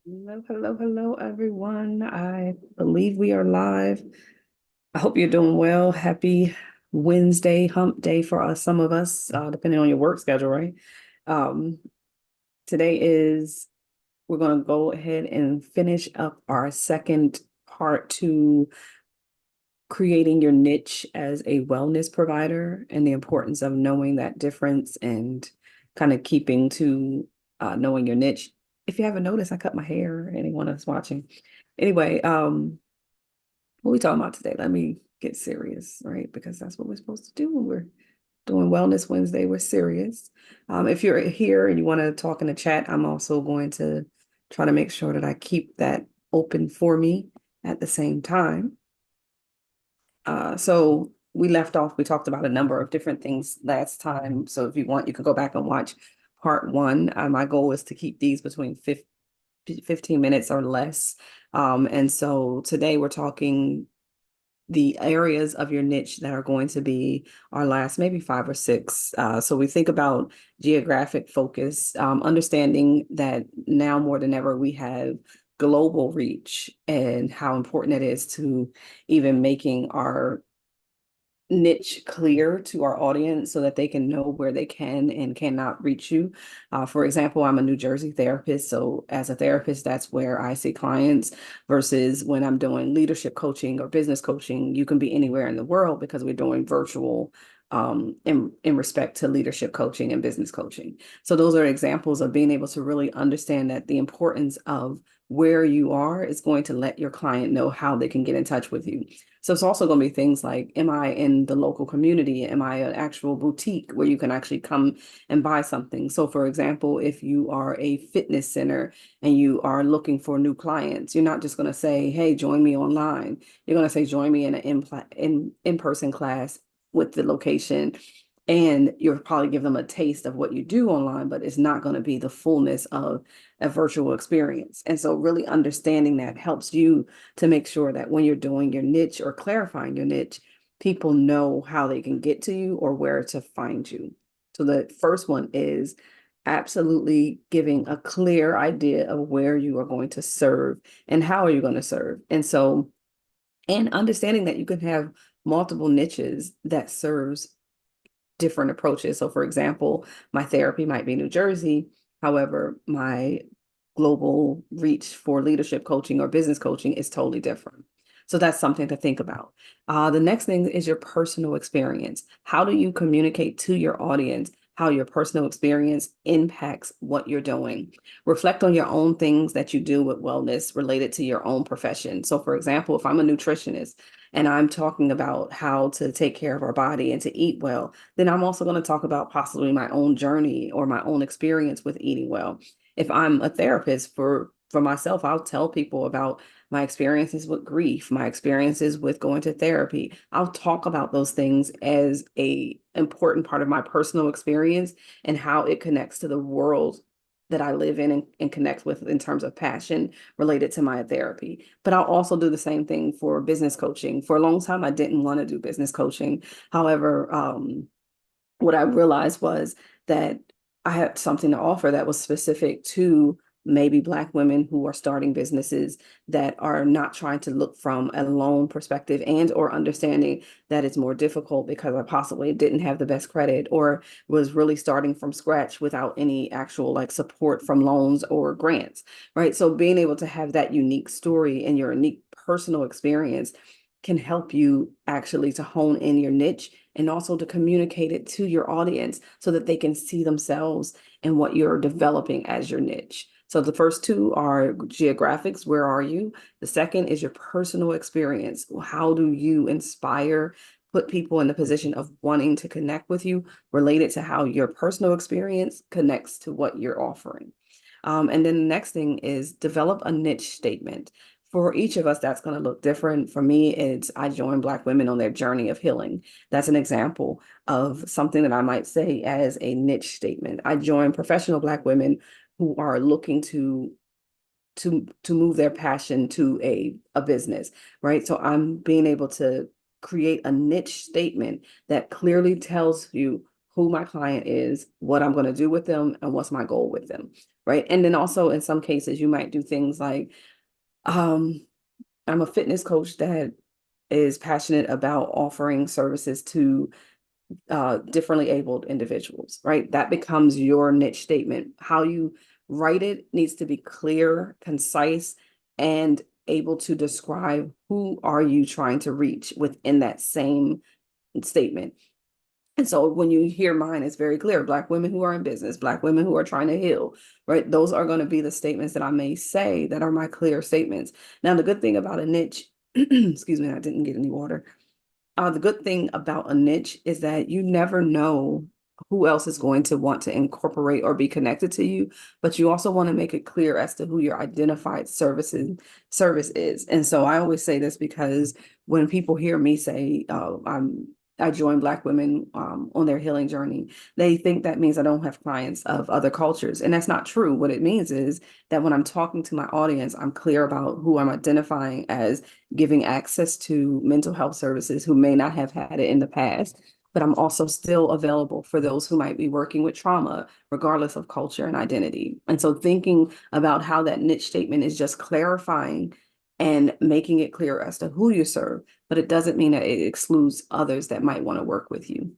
Hello, hello, hello, everyone. I believe we are live. I hope you're doing well. Happy Wednesday, hump day for us, some of us, depending on your work schedule, right? Um, today is, we're going to go ahead and finish up our second part to creating your niche as a wellness provider and the importance of knowing that difference and kind of keeping to knowing your niche. If you haven't noticed, I cut my hair, anyone that's watching. Anyway, what are we talking about today? Let me get serious, right? Because that's what we're supposed to do when we're doing Wellness Wednesday. We're serious. If you're here and you want to talk in the chat, I'm also going to try to make sure that I keep that open for me at the same time. So we left off, we talked about a number of different things last time. So if you want, you can go back and watch part one. My goal is to keep these between 15 minutes or less. And so today we're talking the areas of your niche that are going to be our last maybe five or six. So we think about geographic focus, understanding that now more than ever we have global reach and how important it is to even making our niche clear to our audience so that they can know where they can and cannot reach you. For example, I'm a New Jersey therapist. So as a therapist, that's where I see clients versus when I'm doing leadership coaching or business coaching, you can be anywhere in the world because we're doing virtual in respect to leadership coaching and business coaching. So those are examples of being able to really understand that the importance of where you are is going to let your client know how they can get in touch with you. So it's also going to be things like, am I in the local community? Am I an actual boutique where you can actually come and buy something? So for example, if you are a fitness center and you are looking for new clients, you're not just going to say, hey, join me online. You're going to say, join me in an in-person class with the location. And you'll probably give them a taste of what you do online, but it's not going to be the fullness of a virtual experience. And so really understanding that helps you to make sure that when you're doing your niche or clarifying your niche, people know how they can get to you or where to find you. So the first one is absolutely giving a clear idea of where you are going to serve and how are you going to serve. And understanding that you can have multiple niches that serves different approaches. So for example, my therapy might be New Jersey. However, my global reach for leadership coaching or business coaching is totally different. So that's something to think about. The next thing is your personal experience. How do you communicate to your audience how your personal experience impacts what you're doing? Reflect on your own things that you do with wellness related to your own profession. So for example, if I'm a nutritionist and I'm talking about how to take care of our body and to eat well, then I'm also going to talk about possibly my own journey or my own experience with eating well. If I'm a therapist for myself, I'll tell people about my experiences with grief, my experiences with going to therapy. I'll talk about those things as a important part of my personal experience and how it connects to the world that I live in and connect with in terms of passion related to my therapy. But I'll also do the same thing for business coaching. For a long time, I didn't want to do business coaching. However, what I realized was that I had something to offer that was specific to maybe Black women who are starting businesses that are not trying to look from a loan perspective and or understanding that it's more difficult because I possibly didn't have the best credit or was really starting from scratch without any actual like support from loans or grants, right? So being able to have that unique story and your unique personal experience can help you actually to hone in your niche and also to communicate it to your audience so that they can see themselves in what you're developing as your niche. So the first two are geographics, where are you? The second is your personal experience. How do you inspire, put people in the position of wanting to connect with you related to how your personal experience connects to what you're offering? And then the next thing is develop a niche statement. For each of us, that's going to look different. For me, it's I join Black women on their journey of healing. That's an example of something that I might say as a niche statement. I join professional Black women who are looking to move their passion to a business, right? So I'm being able to create a niche statement that clearly tells you who my client is, what I'm going to do with them, and what's my goal with them, right? And then also in some cases, you might do things like, I'm a fitness coach that is passionate about offering services to differently abled individuals, right? That becomes your niche statement. How you write it needs to be clear, concise, and able to describe who are you trying to reach within that same statement. And so when you hear mine, it's very clear: Black women who are in business, Black women who are trying to heal, right? Those are going to be the statements that I may say that are my clear statements. Now, the good thing about a niche, excuse me, I didn't get any water. The good thing about a niche is that you never know who else is going to want to incorporate or be connected to you, but you also want to make it clear as to who your identified service is. And so I always say this because when people hear me say, I join Black women on their healing journey, they think that means I don't have clients of other cultures. And that's not true. What it means is that when I'm talking to my audience, I'm clear about who I'm identifying as giving access to mental health services who may not have had it in the past. But I'm also still available for those who might be working with trauma, regardless of culture and identity. And so thinking about how that niche statement is just clarifying and making it clear as to who you serve, but it doesn't mean that it excludes others that might want to work with you.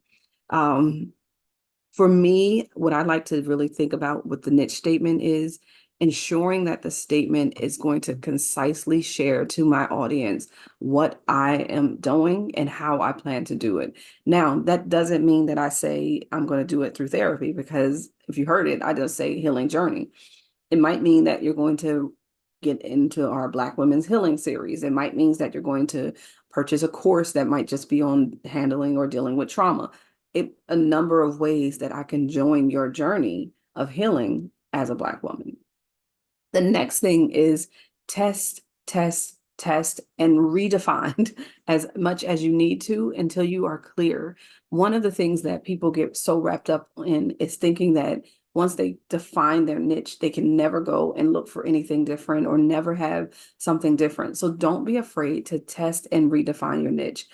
For me, what I like to really think about with the niche statement is ensuring that the statement is going to concisely share to my audience what I am doing and how I plan to do it. Now, that doesn't mean that I say I'm going to do it through therapy, because if you heard it, I just say healing journey. It might mean that you're going to get into our Black Women's Healing series. It might mean that you're going to purchase a course that might just be on handling or dealing with trauma. A number of ways that I can join your journey of healing as a Black woman. The next thing is test, test, test, and redefine as much as you need to until you are clear. One of the things that people get so wrapped up in is thinking that once they define their niche, they can never go and look for anything different or never have something different. So don't be afraid to test and redefine your niche.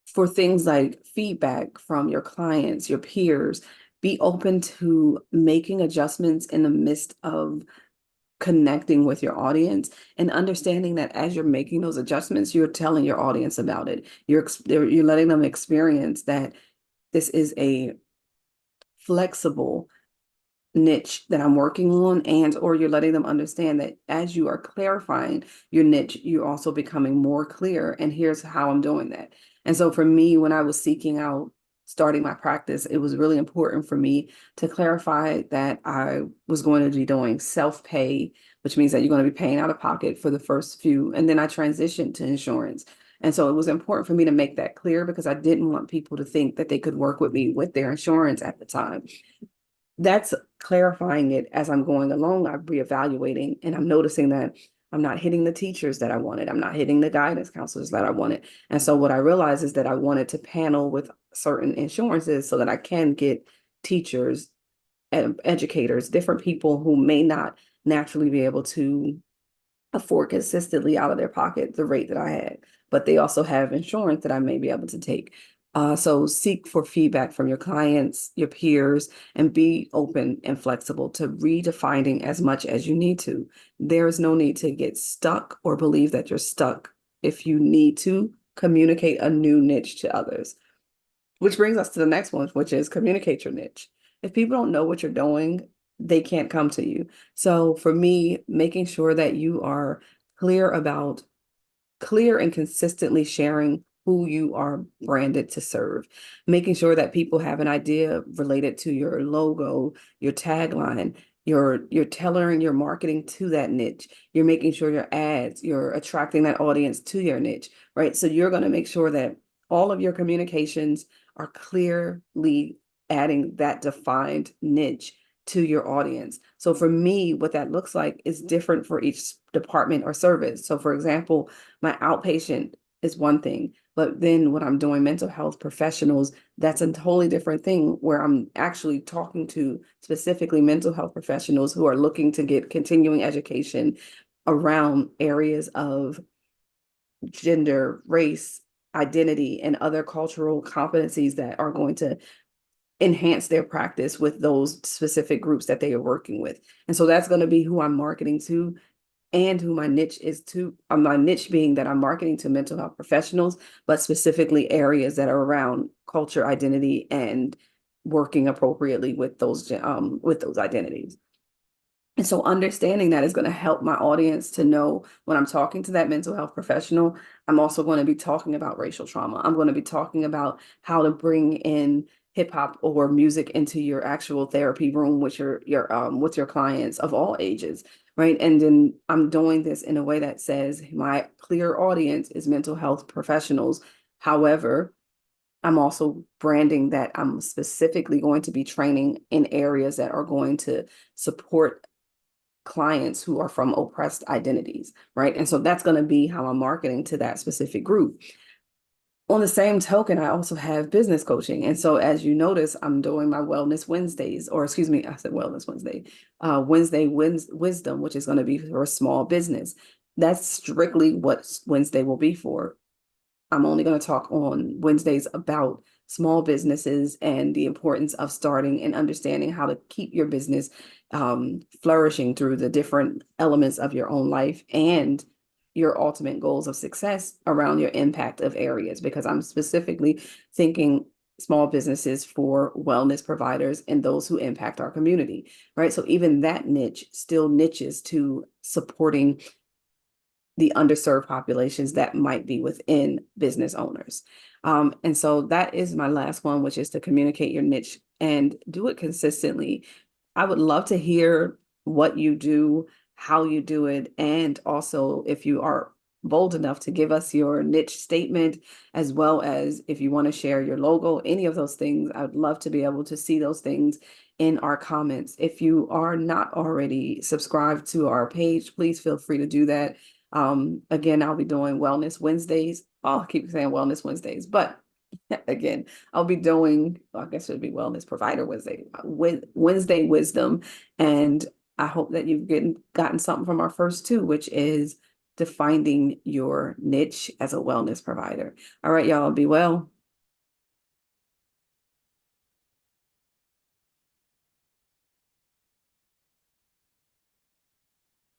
For things like feedback from your clients, your peers, be open to making adjustments in the midst of connecting with your audience, and understanding that as you're making those adjustments, you're telling your audience about it. You're letting them experience that this is a flexible niche that I'm working on, and or you're letting them understand that as you are clarifying your niche, you're also becoming more clear, and here's how I'm doing that. And so for me, when I was seeking out starting my practice, it was really important for me to clarify that I was going to be doing self-pay, which means that you're going to be paying out of pocket for the first few, and then I transitioned to insurance. And so it was important for me to make that clear because I didn't want people to think that they could work with me with their insurance at the time. That's clarifying it as I'm going along. I'm reevaluating and I'm noticing that I'm not hitting the teachers that I wanted. I'm not hitting the guidance counselors that I wanted. And so what I realized is that I wanted to panel with certain insurances so that I can get teachers, educators, different people who may not naturally be able to afford consistently out of their pocket the rate that I had, but they also have insurance that I may be able to take. So seek for feedback from your clients, your peers, and be open and flexible to redefining as much as you need to. There is no need to get stuck or believe that you're stuck if you need to communicate a new niche to others. Which brings us to the next one, which is communicate your niche. If people don't know what you're doing, they can't come to you. So for me, making sure that you are clear about clear and consistently sharing who you are branded to serve, making sure that people have an idea related to your logo, your tagline, you're tailoring your marketing to that niche. You're making sure your ads, you're attracting that audience to your niche, right? So you're going to make sure that all of your communications are clearly adding that defined niche to your audience. So for me, what that looks like is different for each department or service. So for example, my outpatient is one thing, but then when I'm doing mental health professionals, that's a totally different thing where I'm actually talking to specifically mental health professionals who are looking to get continuing education around areas of gender, race, identity, and other cultural competencies that are going to enhance their practice with those specific groups that they are working with. And so that's going to be who I'm marketing to and who my niche is to. My niche being that I'm marketing to mental health professionals, but specifically areas that are around culture, identity, and working appropriately with those identities. And so understanding that is going to help my audience to know when I'm talking to that mental health professional, I'm also going to be talking about racial trauma. I'm going to be talking about how to bring in hip hop or music into your actual therapy room with your clients of all ages, right? And then I'm doing this in a way that says my clear audience is mental health professionals. However, I'm also branding that I'm specifically going to be training in areas that are going to support clients who are from oppressed identities, right? And so that's going to be how I'm marketing to that specific group. On the same token, I also have business coaching. And so as you notice, I'm doing my Wellness Wednesdays, or excuse me, I said Wellness Wednesday, Wednesday Wisdom, which is going to be for a small business. That's strictly what Wednesday will be for. I'm only going to talk on Wednesdays about small businesses and the importance of starting and understanding how to keep your business flourishing through the different elements of your own life and your ultimate goals of success around your impact of areas, because I'm specifically thinking small businesses for wellness providers and those who impact our community, right? So even that niche still niches to supporting the underserved populations that might be within business owners. And so that is my last one, which is to communicate your niche and do it consistently. I would love to hear what you do, how you do it, and also if you are bold enough to give us your niche statement, as well as if you want to share your logo, any of those things. I would love to be able to see those things in our comments. If you are not already subscribed to our page, please feel free to do that. Again, I'll be doing Wellness Wednesdays. Oh, I keep saying Wellness Wednesdays, but again, I'll be doing, I guess it would be Wellness Provider Wednesday, Wednesday Wisdom. And I hope that you've gotten something from our first two, which is defining your niche as a wellness provider. All right, y'all, be well.